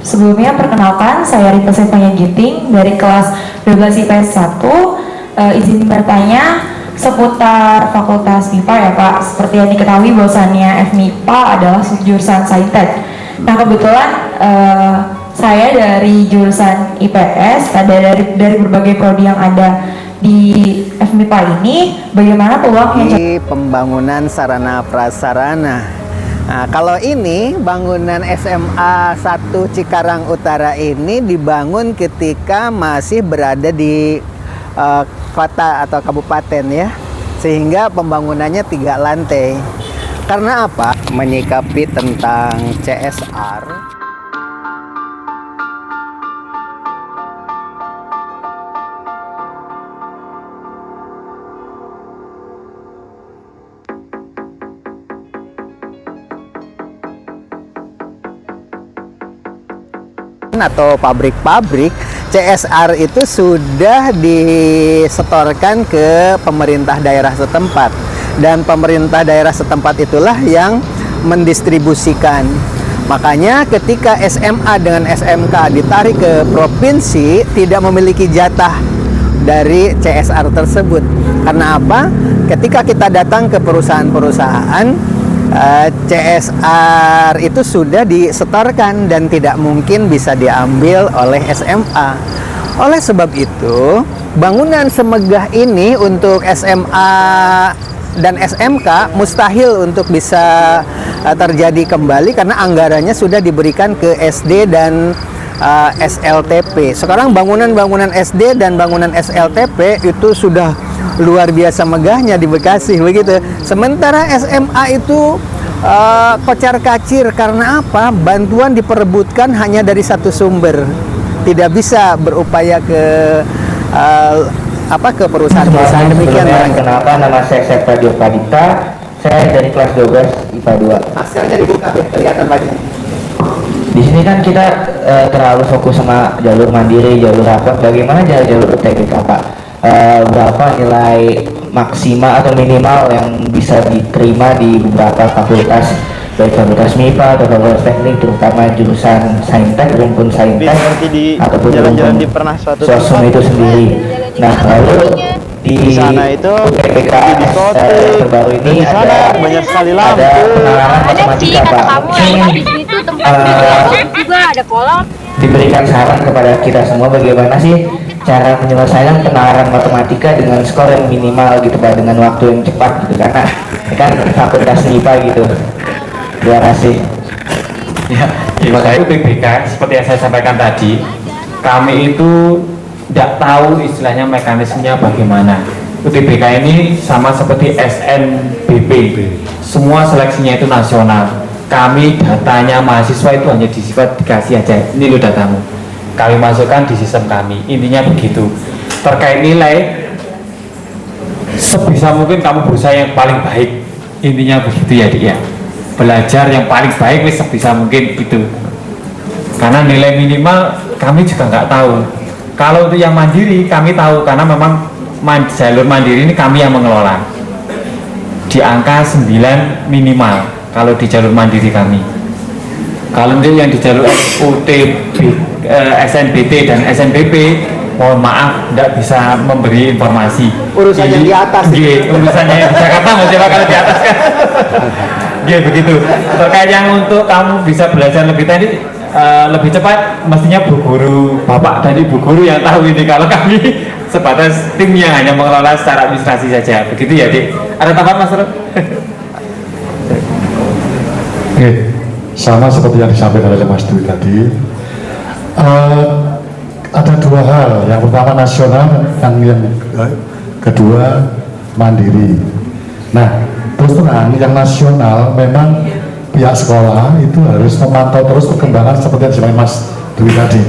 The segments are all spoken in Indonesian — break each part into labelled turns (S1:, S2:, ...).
S1: Sebelumnya perkenalkan, saya Rita Sefanya Giting dari kelas 12 IPS 1. Izin bertanya seputar Fakultas MIPA ya Pak. Seperti yang diketahui bahwasannya FMIPA adalah jurusan Saintek. Nah kebetulan saya dari jurusan IPS, dari berbagai prodi yang ada di FMIPA ini, bagaimana peluang yang
S2: pembangunan sarana prasarana. Nah, kalau ini bangunan SMA 1 Cikarang Utara ini dibangun ketika masih berada di kota atau kabupaten ya, sehingga pembangunannya 3 lantai. Karena apa? Menyikapi tentang CSR. Atau pabrik-pabrik CSR itu sudah disetorkan ke pemerintah daerah setempat, dan pemerintah daerah setempat itulah yang mendistribusikan. Makanya ketika SMA dengan SMK ditarik ke provinsi, tidak memiliki jatah dari CSR tersebut. Karena apa? Ketika kita datang ke perusahaan-perusahaan, CSR itu sudah disetorkan dan tidak mungkin bisa diambil oleh SMA. Oleh sebab itu, bangunan semegah ini untuk SMA dan SMK mustahil untuk bisa terjadi kembali karena anggarannya sudah diberikan ke SD dan SLTP. Sekarang bangunan-bangunan SD dan bangunan SLTP itu sudah luar biasa megahnya di Bekasi begitu. Sementara SMA itu kocar-kacir karena apa? Bantuan diperebutkan hanya dari satu sumber. Tidak bisa berupaya ke ke perusahaan-perusahaan demikian.
S3: Kenapa nama saya Septa Diopradita? Saya dari kelas 12 IPA 2.
S2: Hasilnya dibuka kelihatan banyak.
S3: Di sini kan kita terlalu fokus sama jalur mandiri, jalur rapot. Bagaimana jalur UTBK Pak? Berapa nilai maksimal atau minimal yang bisa diterima di beberapa fakultas, baik fakultas MIPA atau fakultas teknik, terutama jurusan Saintek, rumpun Saintek, ataupun
S4: jalan-jalan di pernah suatu
S3: sosum itu sendiri. Nah, lalu di
S4: sana itu
S3: UTBK terbaru ini
S4: di sana banyak sekali lampu.
S3: ada penalaran matematika Pak.
S5: Juga ada kolom.
S3: Diberikan saran kepada kita semua bagaimana sih cara menyelesaikan penalaran matematika dengan skor yang minimal gitu Pak, dengan waktu yang cepat gitu, karena kan fakultas MIPA gitu. Terima kasih.
S6: Ya, terima kasih. UTBK seperti yang saya sampaikan tadi, kami itu tidak tahu istilahnya mekanismenya bagaimana. UTBK ini sama seperti SNBP, semua seleksinya itu nasional. Kami datanya mahasiswa itu hanya dikasih aja, ini lo datamu, kami masukkan di sistem kami. Intinya begitu. Terkait nilai, sebisa mungkin kamu berusaha yang paling baik, intinya begitu ya Dik ya. Belajar yang paling baik sebisa mungkin itu, karena nilai minimal kami juga nggak tahu. Kalau untuk yang mandiri kami tahu, karena memang jalur mandiri ini kami yang mengelola di angka 9 minimal kalau di jalur mandiri kami. Kalau untuk yang di jalur UTB, SNBT dan SNBP, mohon maaf tidak bisa memberi informasi.
S2: Urusannya di atas.
S6: Urusannya di Jakarta masih bakal di atas kan. Begitu. Terkait yang untuk kamu bisa belajar lebih tadi lebih cepat, mestinya bu guru, bapak dan ibu guru yang tahu ini. Kalau kami sebatas tim yang hanya mengelola secara administrasi saja. Begitu ya Dik. Ada tambahan Mas Rod?
S7: Oke, sama seperti yang disampaikan oleh Mas Dwi tadi, ada 2 hal. Yang pertama nasional, yang kedua mandiri. Nah, terus terang yang nasional memang pihak sekolah itu harus memantau terus perkembangan seperti yang disampaikan Mas Dwi tadi,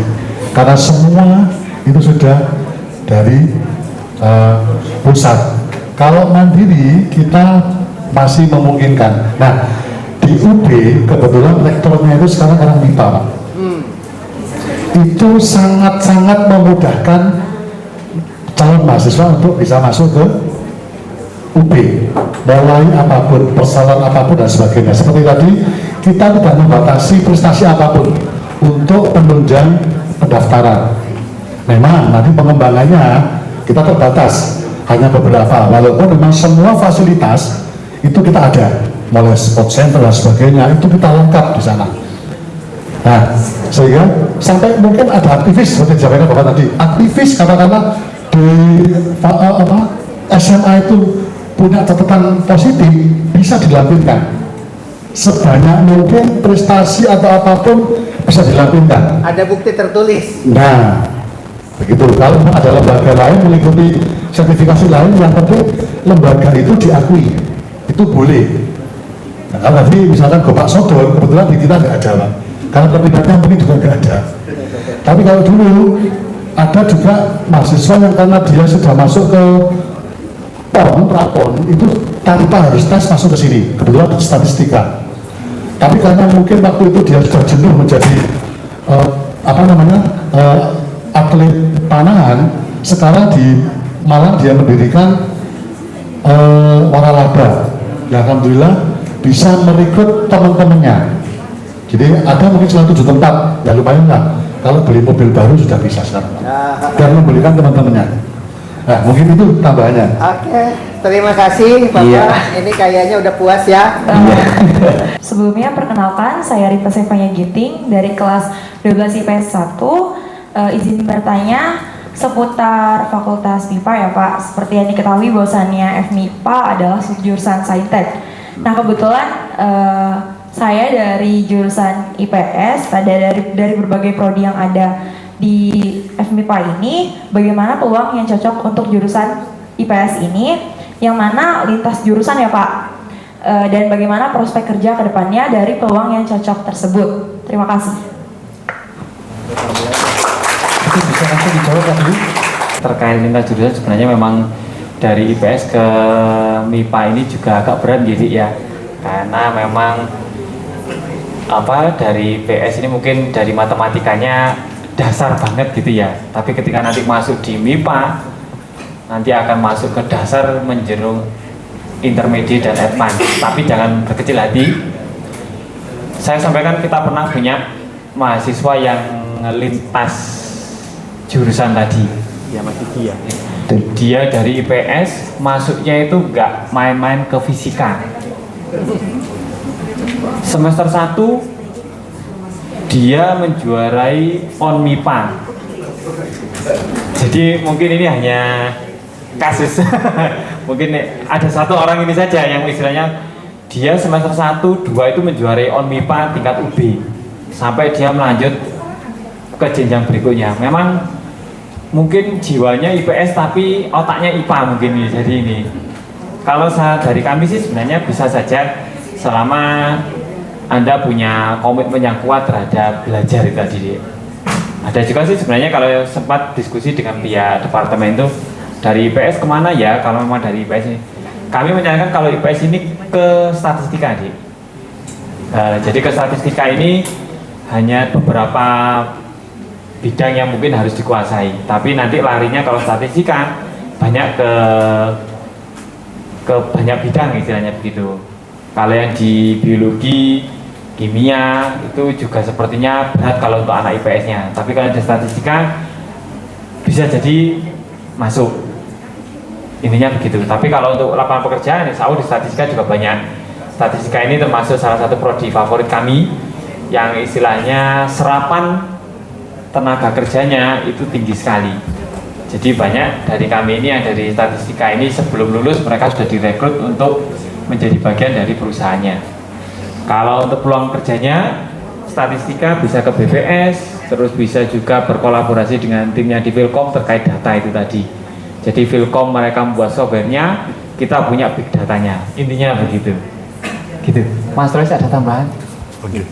S7: karena semua itu sudah dari pusat. Kalau mandiri kita masih memungkinkan. Nah, di UB kebetulan rektornya itu sekarang orang MIPA Pak. Itu sangat-sangat memudahkan calon mahasiswa untuk bisa masuk ke UB, mulai apapun, persoalan apapun dan sebagainya. Seperti tadi kita tidak membatasi prestasi apapun untuk penunjang pendaftaran. Memang nanti pengembangannya kita terbatas, hanya beberapa, walaupun memang semua fasilitas itu kita ada, mulai sport center dan sebagainya, itu kita lengkap di sana. Nah, sehingga sampai mungkin ada aktivis, seperti disampaikan Bapak tadi, aktivis katakanlah di SMA itu punya catatan positif, bisa dilampirkan. Sebanyak mungkin prestasi atau apapun bisa dilampirkan.
S2: Ada bukti tertulis.
S7: Nah, begitu. Kalau ada lembaga lain mengikuti sertifikasi lain, yang penting lembaga itu diakui, itu boleh. Nah, kalau tadi misalkan Gopak Sodor, kebetulan di kita nggak ada, Pak. Karena terlibatnya mungkin juga nggak ada. Tapi kalau dulu ada juga mahasiswa yang karena dia sudah masuk ke prapon itu tanpa harus tes masuk ke sini, kebetulan statistika. Tapi karena mungkin waktu itu dia sudah jenuh menjadi atlet panahan, sekarang di Malang dia mendirikan waralaba. Ya, alhamdulillah bisa merekrut teman-temannya. Jadi ada mungkin 107 tempat, ya lumayan lah. Kalau beli mobil baru sudah bisa sekarang. Dan membelikan teman-temannya. Nah, mungkin itu tambahannya.
S2: Oke, terima kasih Bapak.
S3: Iya.
S2: Ini kayaknya udah puas ya.
S1: Sebelumnya perkenalkan, saya Rita Sevanya Giting dari kelas 12 IPS 1. Izin bertanya seputar Fakultas MIPA ya Pak. Seperti yang diketahui bahwasannya FMIPA adalah jurusan Saintek. Nah kebetulan saya dari jurusan IPS, dari berbagai prodi yang ada di FMIPA ini, bagaimana peluang yang cocok untuk jurusan IPS ini, yang mana lintas jurusan ya Pak, dan bagaimana prospek kerja ke depannya dari peluang yang cocok tersebut. Terima kasih.
S7: Itu bisa langsung dijawab Pak dulu.
S6: Terkait lintas jurusan sebenarnya memang dari IPS ke MIPA ini juga agak berat gitu ya, karena memang dari PS ini mungkin dari matematikanya dasar banget gitu ya, tapi ketika nanti masuk di MIPA nanti akan masuk ke dasar menjerung intermediate dan advance. Tapi jangan berkecil hati, saya sampaikan kita pernah punya mahasiswa yang lintas jurusan tadi ya, Mas Diki ya. Dia dari IPS masuknya itu nggak main-main ke fisika. Semester 1 dia menjuarai ONMIPA. Jadi mungkin ini hanya kasus. Mungkin ada satu orang ini saja yang istilahnya dia semester 1, 2 itu menjuarai ONMIPA tingkat UB sampai dia melanjut ke jenjang berikutnya. Memang mungkin jiwanya IPS tapi otaknya IPA mungkin ini. Jadi ini kalau dari kami sih sebenarnya bisa saja selama Anda punya komitmen yang kuat terhadap belajar itu tadi. Ada juga sih sebenarnya kalau sempat diskusi dengan pihak departemen itu dari IPS kemana ya, kalau memang dari IPS ini kami menyarankan kalau IPS ini ke statistika nih. Jadi ke statistika ini hanya beberapa bidang yang mungkin harus dikuasai, tapi nanti larinya kalau statistika banyak ke banyak bidang istilahnya begitu. Kalau yang di biologi, kimia itu juga sepertinya berat kalau untuk anak IPS-nya, tapi kalau di statistika bisa jadi masuk, intinya begitu. Tapi kalau untuk lapangan pekerjaan, insya Allah di statistika juga banyak. Statistika ini termasuk salah satu prodi favorit kami yang istilahnya serapan tenaga kerjanya itu tinggi sekali. Jadi banyak dari kami ini yang dari statistika ini sebelum lulus mereka sudah direkrut untuk menjadi bagian dari perusahaannya. Kalau untuk peluang kerjanya, statistika bisa ke BPS, terus bisa juga berkolaborasi dengan timnya di Philcom terkait data itu tadi. Jadi Philcom mereka membuat softwarenya, kita punya big datanya. Intinya begitu. Gitu. Mas Royce ada tambahan?
S7: Oke.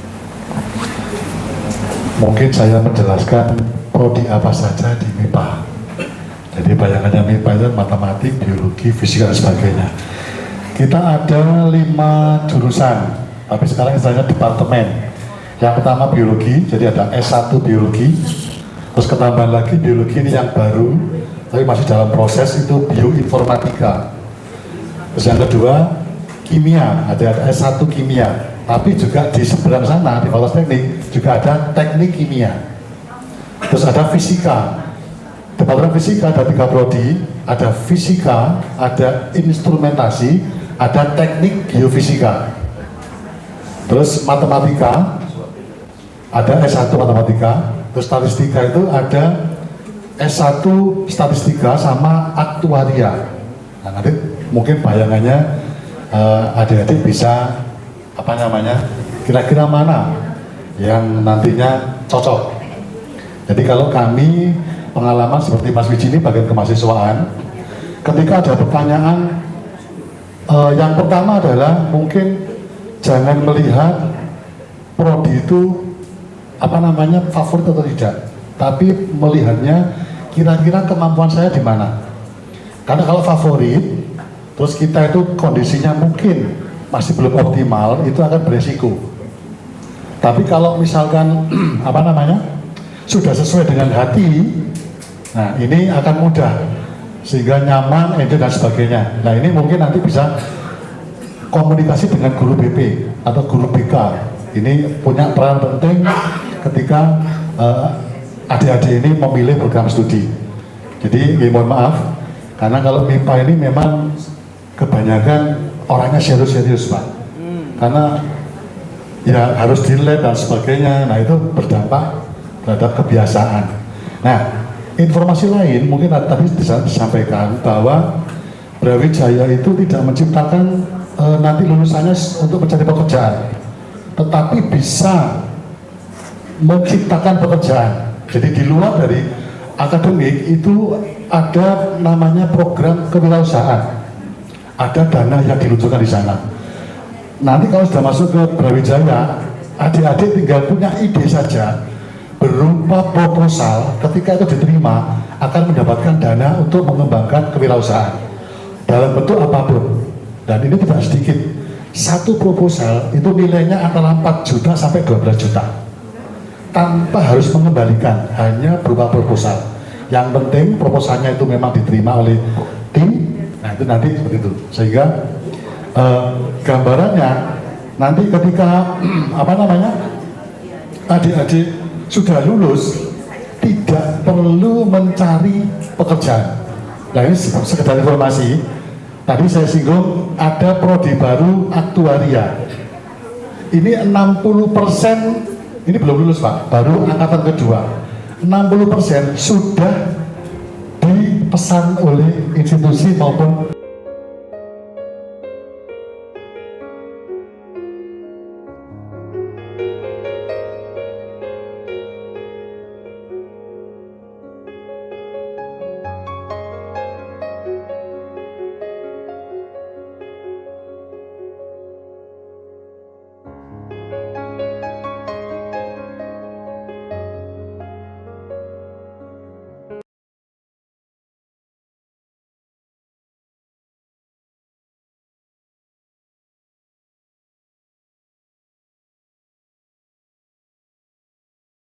S7: Mungkin saya menjelaskan prodi apa saja di MIPA. Jadi bayangannya MIPA itu matematik, biologi, fisika dan sebagainya. Kita ada 5 jurusan, tapi sekarang istilahnya departemen. Yang pertama biologi, jadi ada S1 biologi, terus ketambahan lagi biologi ini yang baru, tapi masih dalam proses, itu bioinformatika. Terus yang kedua kimia, ada S1 kimia, Tapi juga di seberang sana, di Fakultas Teknik, juga ada teknik kimia. Terus ada fisika. Departemen fisika ada 3 prodi, ada fisika, ada instrumentasi, ada teknik geofisika. Terus matematika, ada S1 matematika, terus statistika itu ada S1 statistika sama aktuaria. Nah, nanti mungkin bayangannya adik-adik bisa apa namanya, kira-kira mana yang nantinya cocok. Jadi kalau kami pengalaman seperti Mas Wiji ini bagian kemahasiswaan, ketika ada pertanyaan, yang pertama adalah mungkin jangan melihat prodi itu apa namanya favorit atau tidak, tapi melihatnya kira-kira kemampuan saya di mana. Karena kalau favorit, terus kita itu kondisinya mungkin masih belum optimal, itu akan beresiko. Tapi kalau misalkan apa namanya sudah sesuai dengan hati, nah ini akan mudah sehingga nyaman, enjoy dan sebagainya. Nah ini mungkin nanti bisa komunikasi dengan guru BP atau guru BK. Ini punya peran penting ketika adik-adik ini memilih program studi. Jadi mohon maaf, karena kalau MIPA ini memang kebanyakan orangnya serius-serius Pak, karena ya harus di lab dan sebagainya. Nah itu berdampak terhadap kebiasaan. Nah informasi lain mungkin tadi bisa disampaikan bahwa Brawijaya itu tidak menciptakan nanti lulusannya untuk mencari pekerjaan, tetapi bisa menciptakan pekerjaan. Jadi di luar dari akademik itu ada namanya program kewirausahaan. Ada dana yang diluncurkan di sana. Nanti kalau sudah masuk ke Brawijaya, adik-adik tinggal punya ide saja berupa proposal, ketika itu diterima akan mendapatkan dana untuk mengembangkan kewirausahaan dalam bentuk apapun. Dan ini tidak sedikit. Satu proposal itu nilainya antara 4 juta sampai 12 juta. Tanpa harus mengembalikan, hanya berupa proposal. Yang penting proposalnya itu memang diterima oleh tim. Nah itu nanti seperti itu, sehingga gambarannya nanti ketika apa namanya adik-adik sudah lulus tidak perlu mencari pekerjaan. Nah ini sekedar informasi. Tadi saya singgung ada prodi baru aktuaria. Ini 60%, ini belum lulus Pak, baru angkatan kedua. 60% sudah dipesan oleh institusi maupun